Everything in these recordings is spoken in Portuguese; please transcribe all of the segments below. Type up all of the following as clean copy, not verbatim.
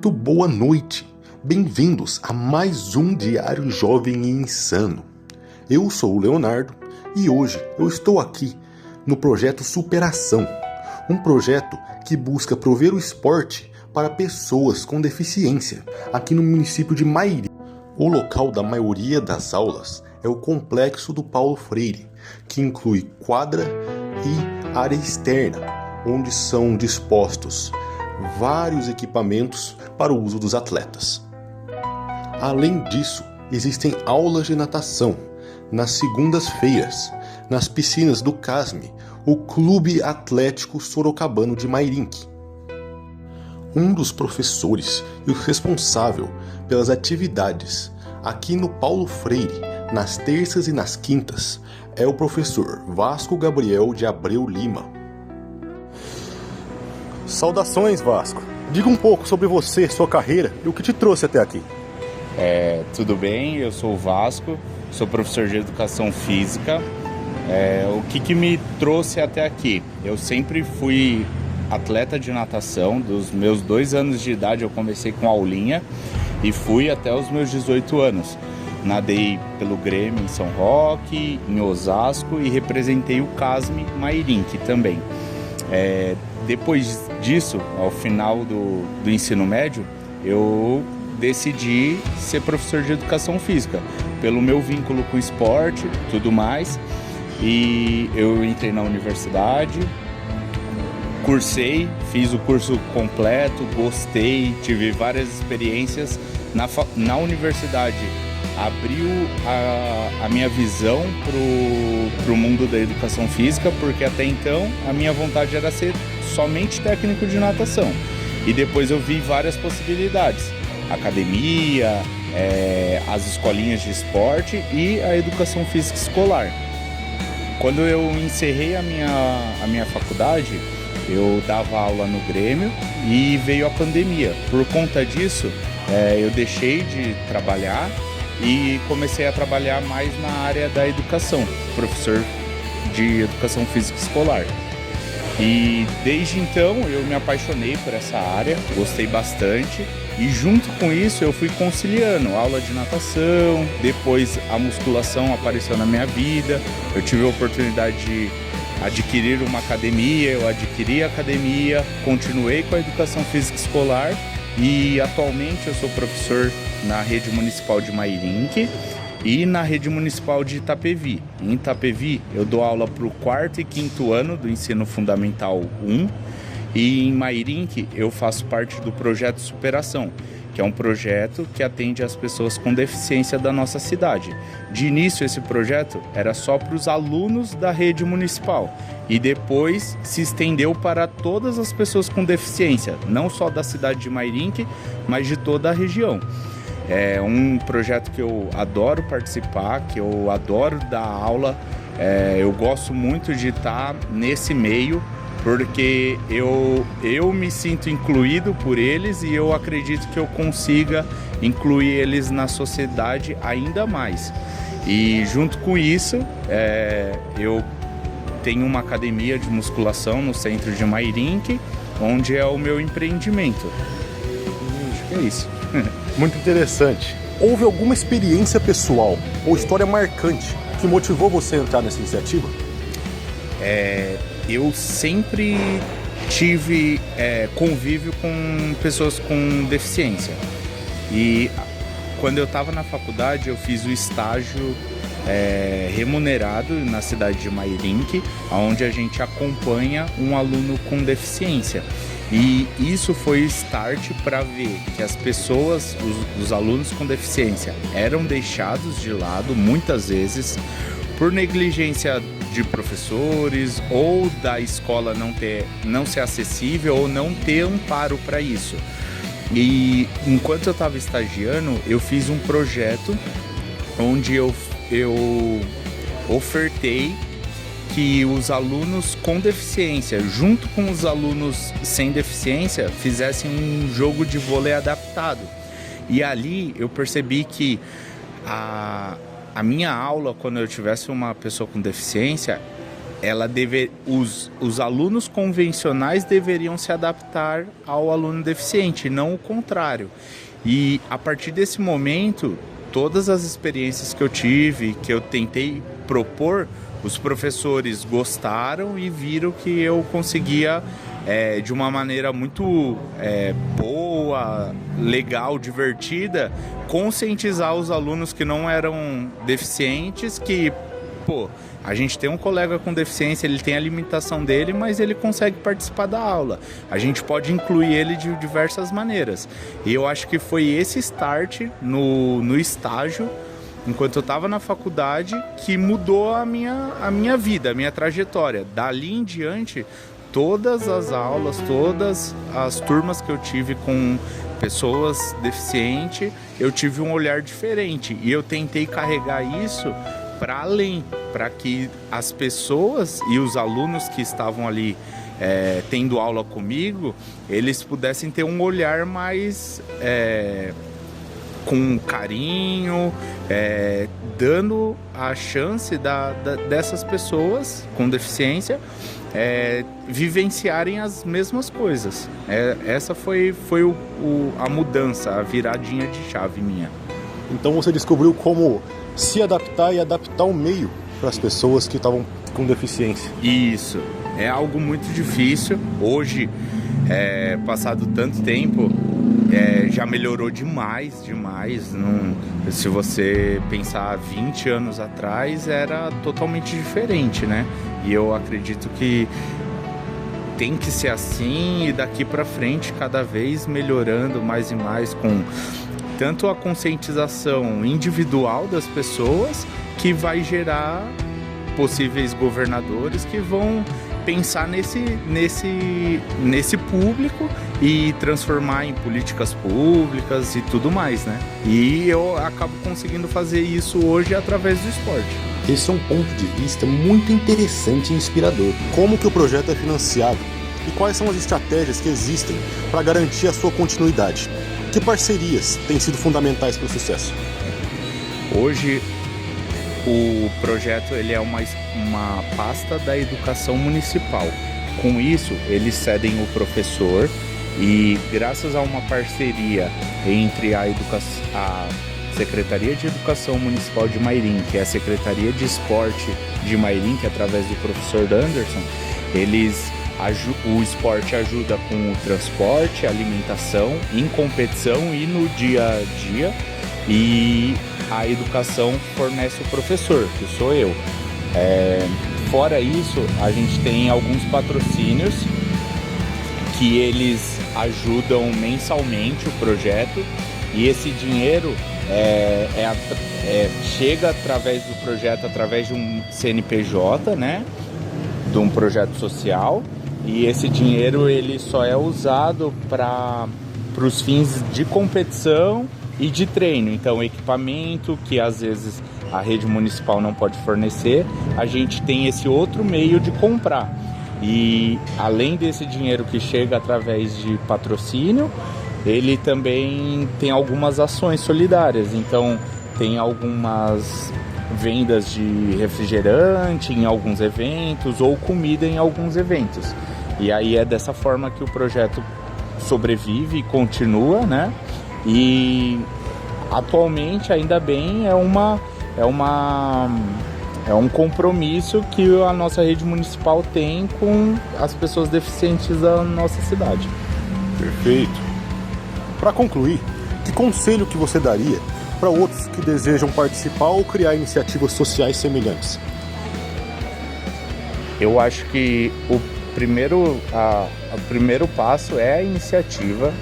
Muito boa noite, bem-vindos a mais um Diário Jovem e Insano. Eu sou o Leonardo e hoje eu estou aqui no projeto Superação, um projeto que busca prover o esporte para pessoas com deficiência aqui no município de Mairim. O local da maioria das aulas é o complexo do Paulo Freire, que inclui quadra e área externa, onde são dispostos vários equipamentos para o uso dos atletas. Além disso, existem aulas de natação nas segundas-feiras, nas piscinas do CASME, o Clube Atlético Sorocabano de Mairim. Um dos professores e o responsável pelas atividades aqui no Paulo Freire, nas terças e nas quintas, é o professor Vasco Gabriel de Abreu Lima. Saudações, Vasco. Diga um pouco sobre você, sua carreira e o que te trouxe até aqui. Tudo bem, eu sou o Vasco, sou professor de Educação Física. O que me trouxe até aqui? Eu sempre fui atleta de natação. Dos meus 2 anos de idade eu comecei com aulinha e fui até os meus 18 anos. Nadei pelo Grêmio em São Roque, em Osasco e representei o CASME Mairim também. Depois disso, ao final do ensino médio, eu decidi ser professor de Educação Física, pelo meu vínculo com o esporte, tudo mais. E eu entrei na universidade, cursei, fiz o curso completo, gostei, tive várias experiências. Na universidade abriu a minha visão pro mundo da educação física, porque até então a minha vontade era ser somente técnico de natação. E depois eu vi várias possibilidades: academia, as escolinhas de esporte e a educação física escolar. Quando eu encerrei a minha faculdade, eu dava aula no Grêmio e veio a pandemia. Por conta disso, eu deixei de trabalhar e comecei a trabalhar mais na área da educação, professor de educação física escolar. E desde então eu me apaixonei por essa área, gostei bastante, e junto com isso eu fui conciliando aula de natação, depois a musculação apareceu na minha vida, eu tive a oportunidade de adquirir uma academia, eu adquiri a academia, continuei com a educação física escolar e atualmente eu sou professor na rede municipal de Mairim e na rede municipal de Itapevi. Em Itapevi eu dou aula para o 4º e 5º ano do ensino fundamental 1 e em Mairim eu faço parte do projeto Superação, que é um projeto que atende as pessoas com deficiência da nossa cidade. De início esse projeto era só para os alunos da rede municipal e depois se estendeu para todas as pessoas com deficiência, não só da cidade de Mairim, mas de toda a região. É um projeto que eu adoro participar, que eu adoro dar aula. Eu gosto muito de estar nesse meio, porque eu me sinto incluído por eles e eu acredito que eu consiga incluir eles na sociedade ainda mais. E junto com isso, eu tenho uma academia de musculação no centro de Mairim, onde é o meu empreendimento. Acho que é isso. Muito interessante. Houve alguma experiência pessoal ou história marcante que motivou você a entrar nessa iniciativa? Eu sempre tive convívio com pessoas com deficiência. E quando eu estava na faculdade, eu fiz o estágio remunerado na cidade de Mairim, onde a gente acompanha um aluno com deficiência. E isso foi o start para ver que as pessoas, os alunos com deficiência, eram deixados de lado muitas vezes por negligência de professores ou da escola não ser acessível ou não ter amparo para isso. E enquanto eu estava estagiando, eu fiz um projeto onde eu ofertei que os alunos com deficiência, junto com os alunos sem deficiência, fizessem um jogo de vôlei adaptado. E ali eu percebi que a minha aula, quando eu tivesse uma pessoa com deficiência, os alunos convencionais deveriam se adaptar ao aluno deficiente, não o contrário. E a partir desse momento, todas as experiências que eu tive, que eu tentei propor, os professores gostaram e viram que eu conseguia, de uma maneira muito boa, legal, divertida, conscientizar os alunos que não eram deficientes, que, a gente tem um colega com deficiência, ele tem a limitação dele, mas ele consegue participar da aula. A gente pode incluir ele de diversas maneiras. E eu acho que foi esse start no estágio, enquanto eu estava na faculdade, que mudou a minha vida, a minha trajetória. Dali em diante, todas as aulas, todas as turmas que eu tive com pessoas deficientes, eu tive um olhar diferente. E eu tentei carregar isso para além, para que as pessoas e os alunos que estavam ali tendo aula comigo, eles pudessem ter um olhar mais com carinho, dando a chance dessas pessoas com deficiência vivenciarem as mesmas coisas. Essa foi a mudança, a viradinha de chave minha. Então você descobriu como se adaptar e adaptar o meio para as pessoas que estavam com deficiência. Isso, é algo muito difícil. Hoje, passado tanto tempo, já melhorou demais. Se você pensar 20 anos atrás, era totalmente diferente, né? E eu acredito que tem que ser assim, e daqui para frente cada vez melhorando mais e mais, com tanto a conscientização individual das pessoas, que vai gerar possíveis governadores que vão pensar nesse público e transformar em políticas públicas e tudo mais, né? E eu acabo conseguindo fazer isso hoje através do esporte. Esse é um ponto de vista muito interessante e inspirador. Como que o projeto é financiado e quais são as estratégias que existem para garantir a sua continuidade? Que parcerias têm sido fundamentais para o sucesso? Hoje, o projeto ele é uma pasta da educação municipal. Com isso, eles cedem o professor e, graças a uma parceria entre a Secretaria de Educação Municipal de Mairim, que é a Secretaria de Esporte de Mairim, que é através do professor Anderson, o esporte ajuda com o transporte, alimentação, em competição e no dia a dia, e a educação fornece o professor, que sou eu. Fora isso, a gente tem alguns patrocínios que eles ajudam mensalmente o projeto, e esse dinheiro chega através do projeto, através de um CNPJ, né, de um projeto social, e esse dinheiro ele só é usado para os fins de competição e de treino. Então, equipamento que às vezes a rede municipal não pode fornecer, a gente tem esse outro meio de comprar. E além desse dinheiro que chega através de patrocínio, ele também tem algumas ações solidárias. Então, tem algumas vendas de refrigerante em alguns eventos ou comida em alguns eventos. E aí é dessa forma que o projeto sobrevive e continua, né? E atualmente, ainda bem, é um compromisso que a nossa rede municipal tem com as pessoas deficientes da nossa cidade. Perfeito. Para concluir, que conselho que você daria para outros que desejam participar ou criar iniciativas sociais semelhantes? Eu acho que o primeiro passo é a iniciativa.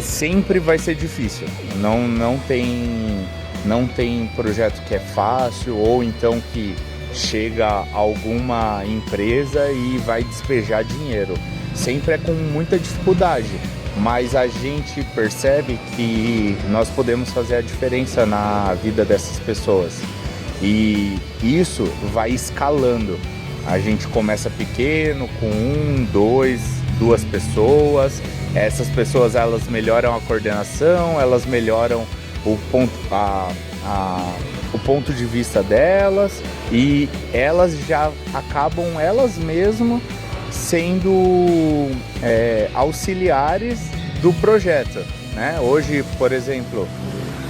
Sempre vai ser difícil. Não tem projeto que é fácil, ou então que chega alguma empresa e vai despejar dinheiro. Sempre é com muita dificuldade, mas a gente percebe que nós podemos fazer a diferença na vida dessas pessoas. E isso vai escalando. A gente começa pequeno, com duas pessoas. Essas pessoas, elas melhoram a coordenação, elas melhoram o ponto de vista delas, e elas já acabam elas mesmas sendo auxiliares do projeto, né? Hoje, por exemplo,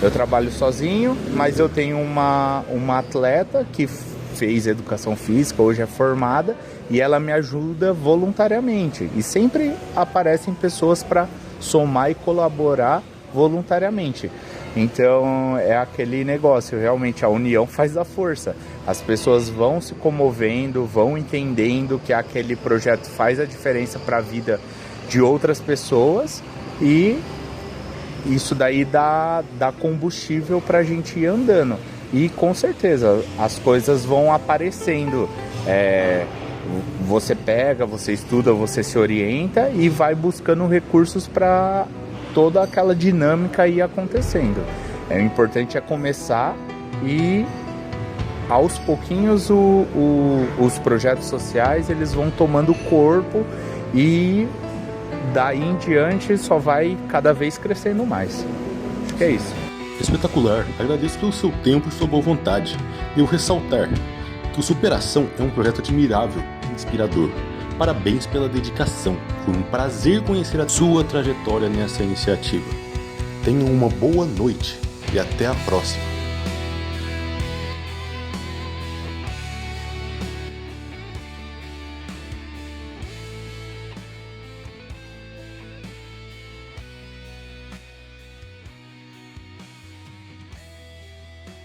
eu trabalho sozinho, mas eu tenho uma atleta que fez educação física, hoje é formada, e ela me ajuda voluntariamente. E sempre aparecem pessoas para somar e colaborar voluntariamente. Então é aquele negócio, realmente a união faz a força. As pessoas vão se comovendo, vão entendendo que aquele projeto faz a diferença para a vida de outras pessoas, e isso daí dá combustível para a gente ir andando. E com certeza as coisas vão aparecendo. Você pega, você estuda, você se orienta e vai buscando recursos para toda aquela dinâmica ir acontecendo. O importante é começar, e aos pouquinhos os projetos sociais eles vão tomando corpo, e daí em diante só vai cada vez crescendo mais. Acho que é isso. Espetacular, agradeço pelo seu tempo e sua boa vontade. Devo ressaltar que o Superação é um projeto admirável e inspirador. Parabéns pela dedicação, foi um prazer conhecer a sua trajetória nessa iniciativa. Tenham uma boa noite e até a próxima.